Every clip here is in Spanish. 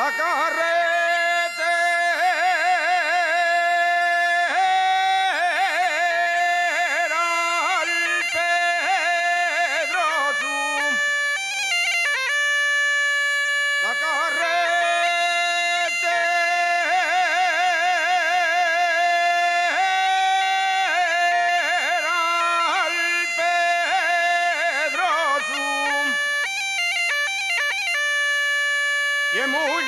la carretera al Pedroso, la carretera al Pedroso, y es muy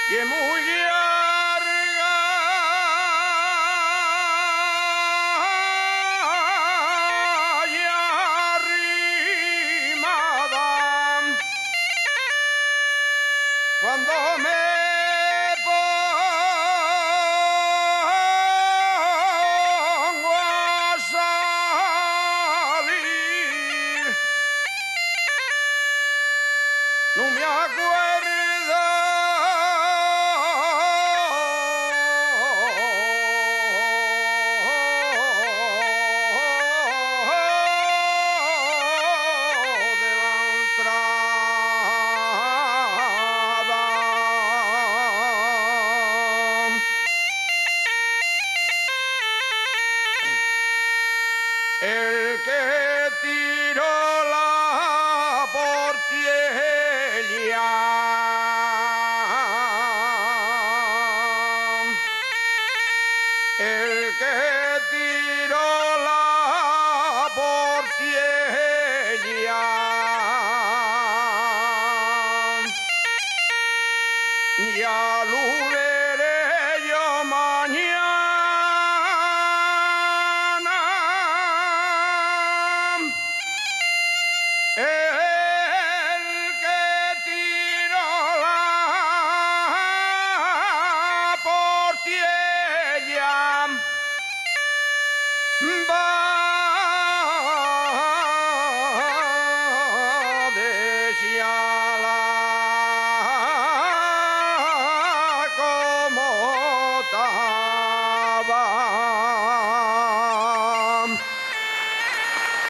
y es muy larga y arrimada. Cuando me pongo a salir, no me acuerdo de la entrada. El que tiró la portiella, el que tiró la portiella, y al